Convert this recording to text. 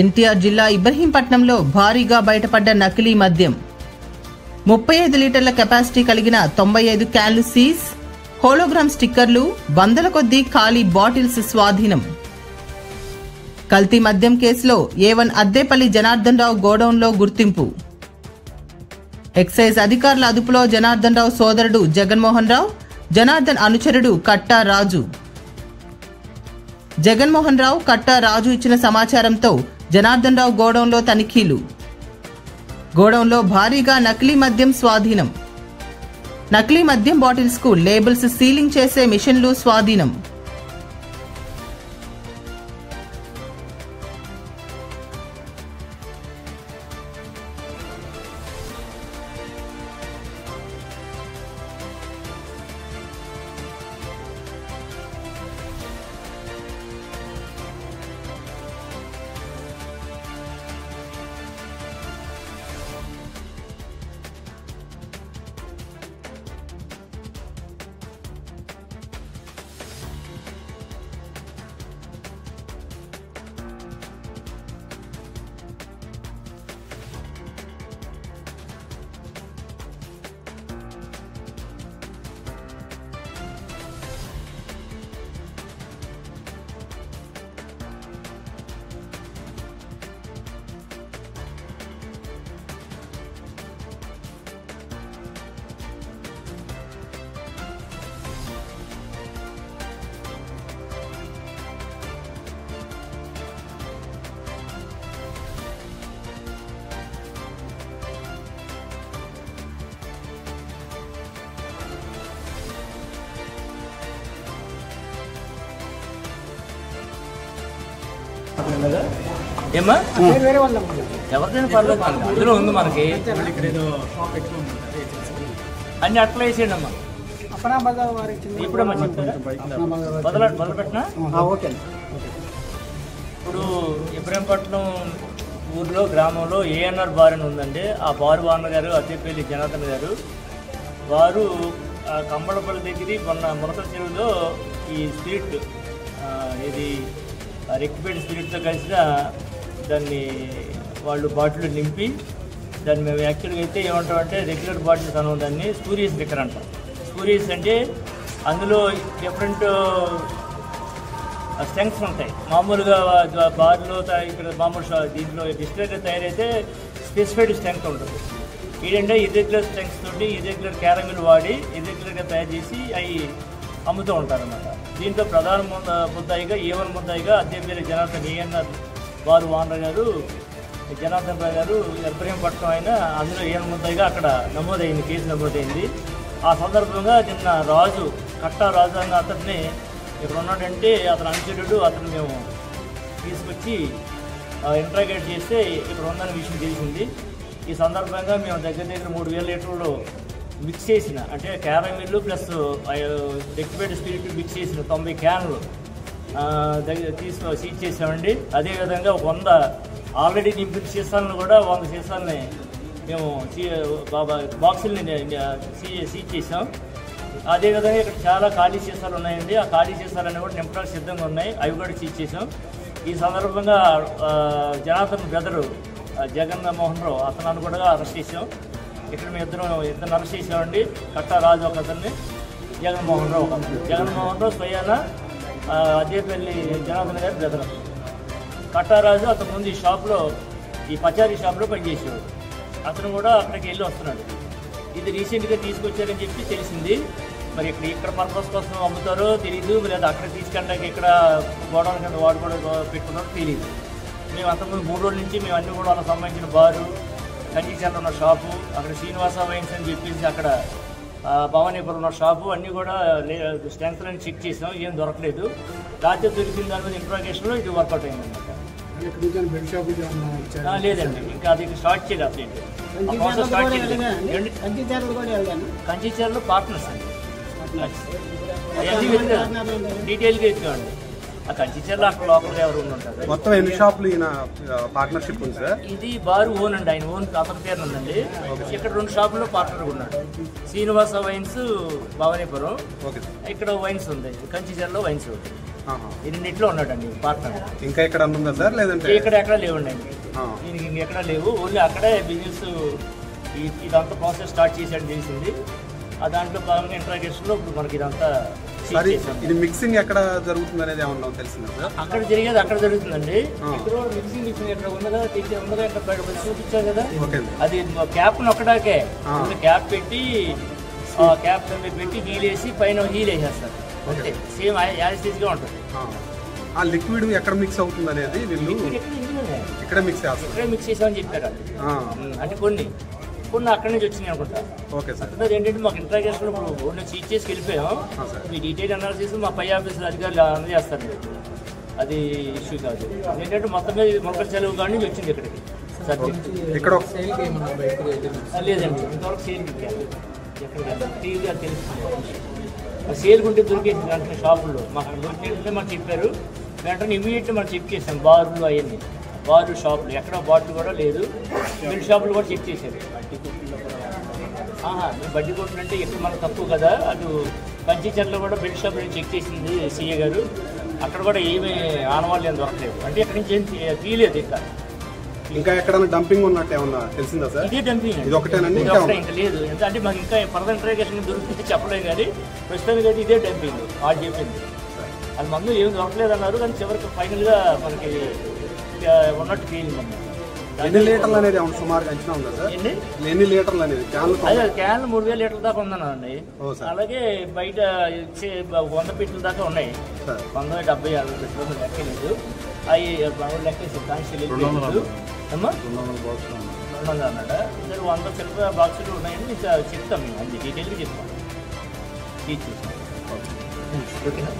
ఎన్టీఆర్ జిల్లా ఇబ్రహీంపట్నంలో భారీగా బయటపడ్డ నకిలీ మద్యం. 35 లీటర్ల కెపాసిటీ కలిగిన 95 క్యాన్లు సీజ్. హోలోగ్రామ్ స్టిక్కర్లు, వందల కొద్దీ ఖాళీ బాటిల్స్ స్వాధీనం. కల్తీ మద్యం కేసులో A1 అద్దేపల్లి జనార్దన్ రావు గోడౌన్లో గుర్తింపు. ఎక్సైజ్ అధికారుల అదుపులో జనార్దన్ రావు సోదరుడు జగన్మోహన్ రావు, జనార్దన్ అనుచరుడు కట్టా రాజు. జగన్మోహన్ రావు, కట్టా రాజు ఇచ్చిన సమాచారంతో జనార్దన్ రావు గోడౌన్లో తనిఖీలు. గోడౌన్లో భారీగా నకిలీ మద్యం స్వాధీనం. నకిలీ మద్యం బాటిల్స్ కు లేబుల్స్ సీలింగ్ చేసే మిషన్లు స్వాధీనం. ఏమా ఎవరికైనా పర్లేదు, అందులో ఉంది మనకి అన్ని అట్లా వేసేయండి అమ్మా. ఇప్పుడమ్మా మొదలు పెట్టినా. ఇప్పుడు ఇబ్రహీంపట్నం ఊర్లో గ్రామంలో ఏఎన్ఆర్ బార్ అని ఉందండి. ఆ బారు ఓనర్ గారు అద్దెపల్లి జనార్దన్ గారు, వారు కంబళపల్లి దగ్గర మొన్న మునకల చెరువులో ఈ స్పిరిట్ ఇది రెక్టిఫైడ్ స్పిరిట్తో కలిసిన దాన్ని వాళ్ళు బాటిల్ నింపి దాన్ని మేము యాక్చువల్గా అయితే ఏమంటామంటే రెగ్యులర్ బాటిల్స్ అన్నాం, దాన్ని స్పూరియస్ లిక్కర్ అంటాం. స్పూరియస్ అంటే అందులో డిఫరెంట్ స్ట్రెంగ్స్ ఉంటాయి. మామూలుగా బార్లో ఇక్కడ మామూలు దీంట్లో డిస్టిలరీగా తయారైతే స్పెసిఫైడ్ స్ట్రెంగ్త్ ఉంటుంది. ఏంటంటే ఇర్రెగ్యులర్ స్ట్రెంగ్స్ తోటి ఇర్రెగ్యులర్ క్యారమిల్ వాడి ఇర్రెగ్యులర్గా తయారు చేసి అవి అమ్ముతూ ఉంటారన్నమాట. దీంట్లో ప్రధాన ముద్దాయిగా A1 ముద్దాయిగా అద్దెపల్లి జనార్దన్ ఏఎన్ఆర్ బారు ఓనర్ గారు జనార్దన్ రావు గారు ఇబ్రహీంపట్నం అయినా అందులో A1 ముద్దాయిగా అక్కడ నమోదైంది, కేసు నమోదైంది. ఆ సందర్భంగా నిన్న రాజు, కట్టా రాజు అన్న అతన్ని ఇక్కడ ఉన్నాడంటే అతను అనుచరుడు, అతను మేము తీసుకొచ్చి ఇంట్రాగేట్ చేస్తే ఇక్కడ ఉందన్న విషయం తెలిసింది. ఈ సందర్భంగా మేము దగ్గర 3000 లీటర్లు మిక్స్ చేసిన, అంటే caramel plus rectified spirit mix చేసిన 90 క్యాన్లు సీజ్ చేసామండి. అదేవిధంగా 100 ఆల్రెడీ నింపిన సీసాలను కూడా 100 సీసాలని మేము బాక్సుల్ని సీజ్ చేసాం. అదేవిధంగా ఇక్కడ చాలా ఖాళీ సీసాలు ఉన్నాయండి. ఆ ఖాళీ సీసాలన్నీ కూడా నింపడానికి సిద్ధంగా ఉన్నాయి, అవి కూడా సీజ్ చేసాం. ఈ సందర్భంగా జనార్దన్ బ్రదరు జగన్మోహన్ రావు అతను కూడా అరెస్ట్ చేసాం. ఇక్కడ మేము ఇద్దరు అరెస్ట్ చేసామండి. కట్టా రాజు ఒక అతన్ని, జగన్మోహన్ రావు ఒక అతను. జగన్మోహన్ రావు స్వయాన అద్దెపల్లి జనార్దన్ గారి బ్రదర్. కట్టా రాజు అతను ముందు ఈ షాప్లో, ఈ పచారీ షాప్లో పనిచేసేవాడు. అతను కూడా అక్కడికి వెళ్ళి వస్తున్నాడు. ఇది రీసెంట్గా తీసుకొచ్చారని చెప్పి తెలిసింది. మరి ఇక్కడ పర్పస్ కోసం అమ్ముతారో తెలీదు, లేదా అక్కడ తీసుకెళ్ళడానికి ఇక్కడ గోడౌన్ కింద వాడు కూడా పెట్టుకున్నారో తెలియదు. మేము అంతకుముందు 3 రోజుల నుంచి మేము అన్నీ కూడా వాళ్ళకి సంబంధించిన బారు, కంచిచర్ల ఉన్న షాపు, అక్కడ శ్రీనివాస వైన్స్ అని చెప్పేసి అక్కడ భవానీపురం ఉన్న షాపు అన్నీ కూడా స్ట్రెంగ్త్లని చెక్ చేసాం, ఏం దొరకలేదు. రాత్రి దొరికిన దాని మీద ఇంట్రాగేషన్లో ఇది వర్కౌట్ అయింది అనమాట. లేదండి, ఇంకా అది స్టార్ట్ చేయలేదు. కంచిచర్లు పార్ట్నర్స్ అండి, డీటెయిల్గా ఎత్తుకోండి. ఆ కంచిచర్ల అక్కడ లోకల్గా ఎవరు ఉంటారు. మొత్తం ఎన్ని షాపులు ఈయన పార్ట్నర్షిప్ ఉంది సార్? ఇది బారు ఓన్ అండి, ఆయన ఓన్ అతని పేరు ఉందండి. ఇక్కడ 2 షాపుల్లో పార్ట్నర్గా ఉన్నాడు. శ్రీనివాస వైన్స్ భవానీపురం, ఇక్కడ వైన్స్ ఉంది, కంచిచర్లో వైన్స్ ఉంది. రెండిట్లో ఉన్నాడండి పార్ట్నర్. ఇంకా ఎక్కడ ఉందా సార్ లేదంటే ఇక్కడ ఎక్కడ లేవండి దీనికి ఇంకెక్కడ లేవు. ఓన్లీ అక్కడే బిజినెస్ ఇదంతా ప్రాసెస్ స్టార్ట్ చేసాడు తెలిసింది. ఆ దాంట్లో భాగంగా ఇంట్రాగేషన్లో ఇప్పుడు మనకి ఇదంతా ఇది మిక్సింగ్ ఎక్కడ జరుగుతుంది అనేది ఏమన్నా తెలిసిందా సార్? అక్కడ జరిగేది అక్కడ జరుగుతుందండి. ఇక్కడ మిక్సింగ్ మిషన్ ఇక్కడ ఉన్నదా ఉన్నదా ఇక్కడ బయట చూపించారు కదా, అది క్యాప్ నొక్కడాకే క్యాప్ పెట్టి క్యాప్ పెట్టి హీల్ వేసి పైన హీల్ వేసేస్తారు అంతే. సేమ్ యాజిటీస్గా ఉంటుంది. ఆ లిక్విడ్ ఎక్కడ మిక్స్ అవుతుంది అనేది వీళ్ళు ఇక్కడ మిక్స్ చేస్తారు. ఇక్కడే మిక్స్ చేసామని చెప్పారు. అంటే కొన్ని అక్కడి నుంచి వచ్చినాయి అనుకుంటా. Okay sir. అది ఏంటంటే మాకు ఇంట్రాగేషన్ ఇప్పుడు సీట్ చేసి వెళ్ళిపోయాం. మీ డీటెయిల్ అనాలిసిస్ మా పై ఆఫీసులో అధికారులు అందజేస్తారు. అది ఇష్యూ కాదు. ఏంటంటే మొత్తం మీద మొక్కల చెలవు కాడి నుంచి వచ్చింది ఇక్కడికి సబ్జెక్ట్. ఇక్కడ లేదండి ఇంతవరకు సేల్ ఎక్కడికి టీవీగా తెలుస్తుంది. సేల్ ఉంటే దొరికేది వెంటనే షాపుల్లో మాకు దొరికినట్టే మాకు చెప్పారు. వెంటనే ఇమీడియట్గా మనం చెక్ చేసాం. బార్లు అవన్నీ బార్లు షాపులు ఎక్కడ బాటిల్ కూడా లేదు. మిల్ షాపులు కూడా చెక్ చేశారు. బడ్డీ కొట్లు అంటే ఎక్కువ మనకు తక్కువ కదా. అటు కంచిచర్లో కూడా బెల్ట్ షాపులు చెక్ చేసింది సీఏ గారు. అక్కడ కూడా ఏమీ ఆనవాళ్ళు ఏం దొరకలేదు. అంటే ఎక్కడి నుంచి ఏం తీయలేదు. ఇంకా ఎక్కడైనా డంపింగ్ ఉన్నట్టు ఏమన్నా తెలిసిందా సార్? ఇదే డంపింగ్ ఇది ఒకటేనండి ఇంకా లేదు. అంటే మాకు ఇంకా ఫర్దర్ ఇంట్రాగేషన్ దొరుకుతుంది చెప్పలేదు కానీ ప్రస్తుతానికి అయితే ఇదే డంపింగ్ వాళ్ళు చెప్పింది. అది మందు ఏమి దొరకలేదు అన్నారు కానీ చివరికి ఫైనల్గా మనకి ఉన్నట్టు ఫీలింగ్ ఉంది. ఎన్ని లీటర్లు అనేది సుమారుగా అంచనా ఉందా సార్? ఎన్ని లీటర్లు అనేది అదే క్యాన్లు 3000 లీటర్ల దాకా ఉందన్నానండి. అలాగే బయట ఇచ్చే 100 ఫీట్ల దాకా ఉన్నాయి. 100, 70, 60 ఫీట్లు లెక్కలేదు. అవి లెక్కేసి కాన్స్టేబుల్ 200 అన్నాడా. 100 చిల్లర బాక్సులు ఉన్నాయని చెప్తాం. మేము అన్ని డీటెయిల్గా చెప్తాం. ఓకేనా?